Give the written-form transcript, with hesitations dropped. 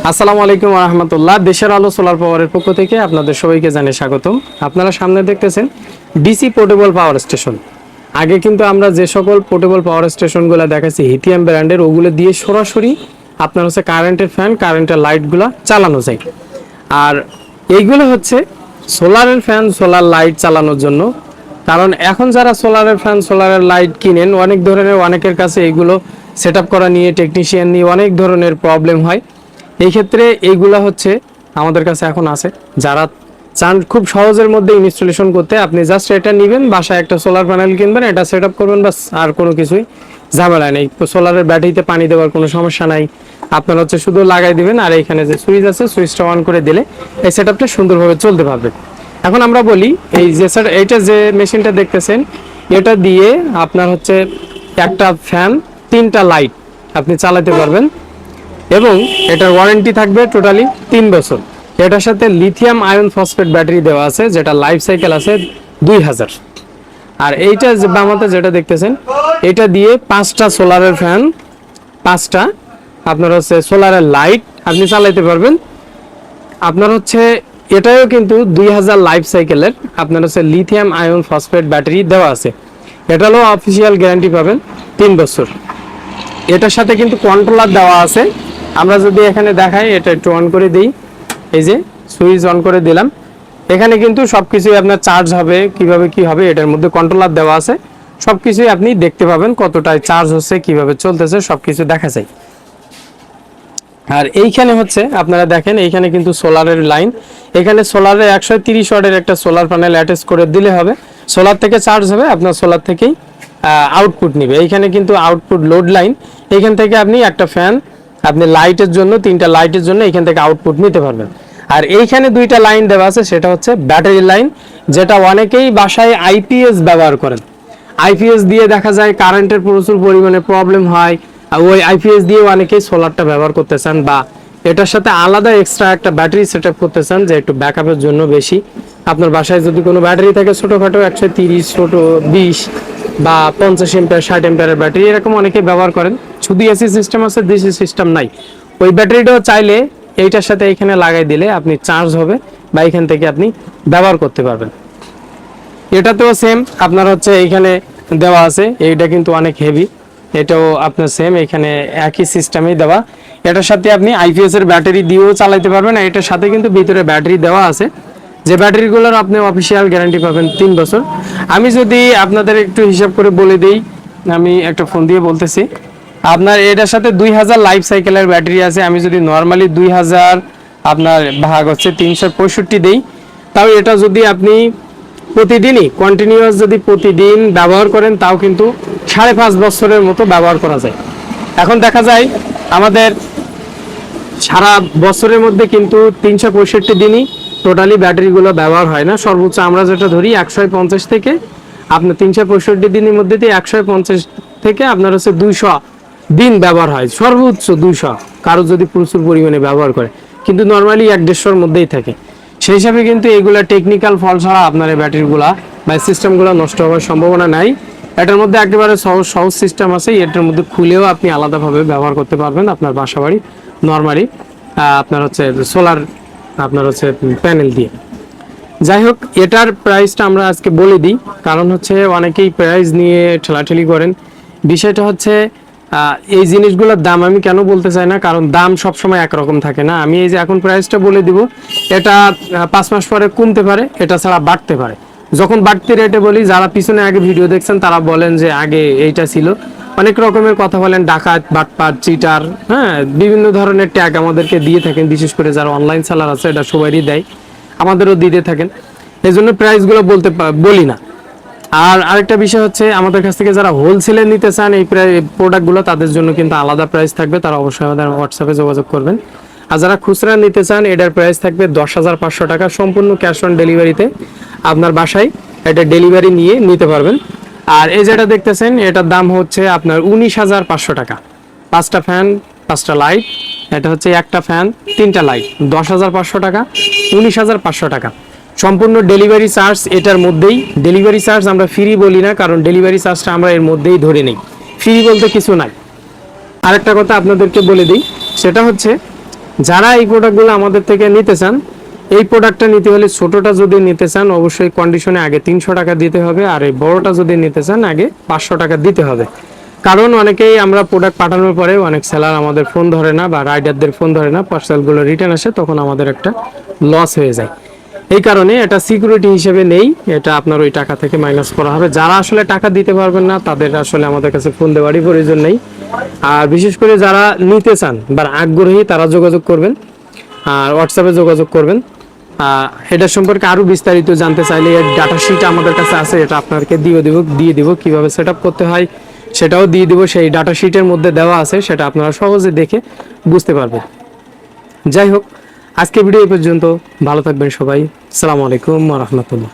আসসালামু আলাইকুম ওয়া রাহমাতুল্লাহ। দেশের আলো সোলার পাওয়ারের পক্ষ থেকে আপনাদের সবাইকে জানাই স্বাগতম। আপনারা সামনে দেখতেছেন ডিসি পোর্টেবল পাওয়ার স্টেশন। আগে কিন্তু আমরা যে সকল পোর্টেবল পাওয়ার স্টেশনগুলো দেখাচ্ছি হিথিয়াম ব্র্যান্ডের, ওগুলো দিয়ে সরাসরি আপনার হচ্ছে কারেন্টের ফ্যান, কারেন্টের লাইটগুলো চালানো যায়। আর এইগুলো হচ্ছে সোলারের ফ্যান, সোলার লাইট চালানোর জন্য। কারণ এখন যারা সোলারের ফ্যান, সোলারের লাইট কিনেন, অনেকের কাছে এইগুলো সেট আপ করা নিয়ে, টেকনিশিয়ান নিয়ে অনেক ধরনের প্রবলেম হয়। এই ক্ষেত্রে এইগুলা হচ্ছে আমাদের কাছে এখন আছে। যারা চান খুব সহজের মধ্যে ইনস্টলেশন করতে, আপনি জাস্ট এটা নেবেন, বাসায় একটা সোলার প্যানেল কিনবেন, এটা সেট আপ করবেন, বাস। আর কোনো কিছুই ঝামেলা নেই। সোলারের ব্যাটারিতে পানি দেওয়ার কোনো সমস্যা নাই। আপনার হচ্ছে শুধু লাগাই দিবেন, আর এইখানে যে সুইচ আছে, সুইচটা অন করে দিলে এই সেট আপটা সুন্দরভাবে চলতে পারবে। এখন আমরা বলি, এই যে স্যার এইটা যে মেশিনটা দেখতেছেন, এটা দিয়ে আপনার হচ্ছে একটা ফ্যান, 3টা লাইট আপনি চালাতে পারবেন, এবং এটার ওয়ারেন্টি থাকবে টোটালি 3 বছর। এটার সাথে লিথিয়াম আয়ন ফসফেট ব্যাটারি দেওয়া আছে, যেটা লাইফ সাইকেল আছে 2000। আর এইটা যে বামাতে যেটা দেখতেছেন, এটা দিয়ে 5টা সোলারের ফ্যান, 5টা আপনার হচ্ছে সোলারের লাইট আপনি চালাইতে পারবেন। আপনার হচ্ছে এটাও কিন্তু 2000 লাইফ সাইকেলের আপনার হচ্ছে লিথিয়াম আয়ন ফসফেট ব্যাটারি দেওয়া আছে। এটারও অফিসিয়াল গ্যারান্টি পাবেন 3 বছর। এটার সাথে কিন্তু কন্ট্রোলার দেওয়া আছে। আমরা যদি এখানে দেখাই, এটা একটু অন করে দিই, এই যে সুইচ অন করে দিলাম, এখানে কিন্তু সবকিছুই আপনার চার্জ হবে, কিভাবে কি হবে এটার মধ্যে কন্ট্রোলার দেওয়া আছে। সবকিছুই আপনি দেখতে পাবেন, কতটায় চার্জ হচ্ছে, কিভাবে চলতেছে, সবকিছু দেখা যায়। আর এইখানে হচ্ছে আপনারা দেখেন, এইখানে কিন্তু সোলারের লাইন, এখানে সোলারের 130 ওয়াটের একটা সোলার প্যানেল অ্যাটাচ করে দিলে হবে। সোলার থেকে চার্জ হবে, আপনার সোলার থেকেই আউটপুট নেবে। এইখানে কিন্তু আউটপুট লোড লাইন, এইখান থেকে আপনি একটা ফ্যান, আপনি লাইটের জন্য 3টা লাইটের জন্য এখান থেকে আউটপুট নিতে পারবেন। আর এইখানে 2টা লাইন দেওয়া আছে, সেটা হচ্ছে ব্যাটারি লাইন, যেটা অনেকেই বাসায় আইপিএস ব্যবহার করেন। আইপিএস দিয়ে দেখা যায় কারেন্টের প্রচুর পরিমাণে প্রবলেম হয়। ওই আইপিএস দিয়ে অনেকেই সোলারটা ব্যবহার করতে চান, বা এটার সাথে আলাদা এক্সট্রা একটা ব্যাটারি সেট আপ করতে চান, যে একটু ব্যাকআপের জন্য বেশি। আপনার বাসায় যদি কোনো ব্যাটারি থাকে ছোটোখাটো 130, ছোট 20 বা 50 এম্পিয়ার, 60 এম্পিয়ারের ব্যাটারি, এরকম অনেকেই ব্যবহার করেন। শুধু এসি সিস্টেম আছে, ডিসি সিস্টেম নাই। ওই ব্যাটারিটাও চাইলে এইটার সাথে এখানে লাগাই দিলে আপনি চার্জ হবে, বা এখান থেকে আপনি ব্যবহার করতে পারবেন। এটাতেও সেম আপনার হচ্ছে এইখানে দেওয়া আছে, এইটা কিন্তু অনেক হেভি, এটাও আপনার সেম এখানে একই সিস্টেমেই দেওয়া। এটার সাথে আপনি আইপিএস এর ব্যাটারি দিয়েও চালাতে পারবেন। এটার সাথে কিন্তু ভিতরে ব্যাটারি দেওয়া আছে, যে ব্যাটারিগুলোর আপনি অফিসিয়াল গ্যারান্টি পাবেন 3 বছর। আমি যদি আপনাদের একটু হিসাব করে বলে দিই, আমি একটা ফোন দিয়ে বলতেছি, আপনার এটার সাথে 2000 লাইফ সাইকেলের ব্যাটারি আছে। আমি যদি নর্মালি 2000 আপনার ভাগ হচ্ছে 365 দেই, তাও এটা যদি আপনি প্রতিদিনই কন্টিনিউয়াস যদি প্রতিদিন ব্যবহার করেন, তাও কিন্তু 5.5 বছরের মতো ব্যবহার করা যায়। এখন দেখা যায় আমাদের সারা বছরের মধ্যে কিন্তু 365 দিনই টোটালি ব্যাটারিগুলো ব্যবহার হয় না। সর্বোচ্চ আমরা যেটা ধরি 150 থেকে আপনার 365 দিনের মধ্যে দিয়ে 150 থেকে আপনার হচ্ছে 200 দিন ব্যবহার হয়, সর্বোচ্চ 200, কারো যদি প্রচুর পরিমাণে ব্যবহার করে, কিন্তু নর্মালি 1-150-এর মধ্যেই থাকে। সেই হিসাবে কিন্তু এইগুলা টেকনিক্যাল ফল ছাড়া আপনার এই ব্যাটারিগুলা বা সিস্টেমগুলো নষ্ট হওয়ার সম্ভাবনা নাই। এটার মধ্যে একেবারে সহজ সিস্টেম আছে, এটার মধ্যে খুলেও আপনি আলাদাভাবে ব্যবহার করতে পারবেন আপনার বাসাবাড়ি নর্মালি আপনার হচ্ছে সোলার আপনার হচ্ছে প্যানেল দিয়ে। যাই হোক, এটার প্রাইসটা আমরা আজকে বলে দিই, কারণ হচ্ছে অনেকেই প্রাইস নিয়ে ঠেলাঠেলি করেন। বিষয়টা হচ্ছে এই জিনিসগুলোর দাম আমি কেন বলতে চাই না, কারণ দাম সবসময় একরকম থাকে না। আমি এই যে এখন প্রাইসটা বলে দিব, এটা 5 মাস পরে কমতে পারে, এটা ছাড়া বাড়তে পারে। যখন বাড়তি রেটে বলি, যারা পিছনে আগে ভিডিও দেখছেন তারা বলেন যে আগে এইটা ছিল, অনেক রকমের কথা বলেন, ডাকাত, বাটপাট, চিটার, হ্যাঁ, বিভিন্ন ধরনের ট্যাগ আমাদেরকে দিয়ে থাকেন। বিশেষ করে যারা অনলাইন সেলার আছে, এটা সবারই দেয়, আমাদেরও দিতে থাকেন। এই জন্য প্রাইসগুলো বলি না। আর আরেকটা বিষয় হচ্ছে, আমাদের কাছ থেকে যারা হোলসেলে নিতে চান এই প্রোডাক্টগুলো, তাদের জন্য কিন্তু আলাদা প্রাইস থাকবে, তারা অবশ্যই আমাদের হোয়াটসঅ্যাপে যোগাযোগ করবেন। আর যারা খুচরা নিতে চান, এটার প্রাইস থাকবে 10,500 টাকা, সম্পূর্ণ ক্যাশ অন ডেলিভারিতে আপনার বাসায় এটা ডেলিভারি নিয়ে নিতে পারবেন। আর এই যেটা দেখতেছেন, এটার দাম হচ্ছে আপনার 19,500 টাকা। 5টা ফ্যান, 5টা লাইট, এটা হচ্ছে একটা ফ্যান, 3টা লাইট, 10,500 টাকা, 19,500 টাকা। সম্পূর্ণ ডেলিভারি চার্জ এটার মধ্যেই। ডেলিভারি চার্জ আমরা ফ্রি বলি না, কারণ ডেলিভারি চার্জটা আমরা এর মধ্যেই ধরে নিই, ফ্রি বলতে কিছু নাই। আরেকটা কথা আপনাদেরকে বলে দিই, সেটা হচ্ছে যারা এই প্রোডাক্টগুলো আমাদের থেকে নিতে চান, এই প্রোডাক্টটা নিতে হলে ছোটটা যদি নিতে চান অবশ্যই কন্ডিশনে আগে 300 টাকা দিতে হবে, আর এই বড়টা যদি নিতে চান আগে 500 টাকা দিতে হবে। কারণ অনেকেই আমরা প্রোডাক্ট পাঠানোর পরে অনেক সেলার আমাদের ফোন ধরে না বা রাইডারদের ফোন ধরে না, পার্সেলগুলো রিটার্ন আসে, তখন আমাদের একটা লস হয়ে যায়। এই কারণে এটা সিকিউরিটি হিসেবে নেই, এটা আপনার ওই টাকা থেকে মাইনাস করা হবে। যারা আসলে টাকা দিতে পারবেন না তাদের আসলে আমাদের কাছে ফোন দেওয়ারই প্রয়োজন নেই। আর বিশেষ করে যারা নিতে চান বা আগ্রহী তারা যোগাযোগ করবেন, আর হোয়াটসঅ্যাপে যোগাযোগ করবেন। এটা সম্পর্কে আরও বিস্তারিত জানতে চাইলে এর ডাটা শিট আমাদের কাছে আছে, এটা আপনাকে দিয়ে দিব কীভাবে সেট আপ করতে হয় সেটাও দিয়ে দিব। সেই ডাটা শিটের মধ্যে দেওয়া আছে, সেটা আপনারা সহজে দেখে বুঝতে পারবেন। যাই হোক, আজকে ভিডিও এই পর্যন্ত। ভালো থাকবেন সবাই। আসসালামু আলাইকুম ওয়া রাহমাতুল্লাহ।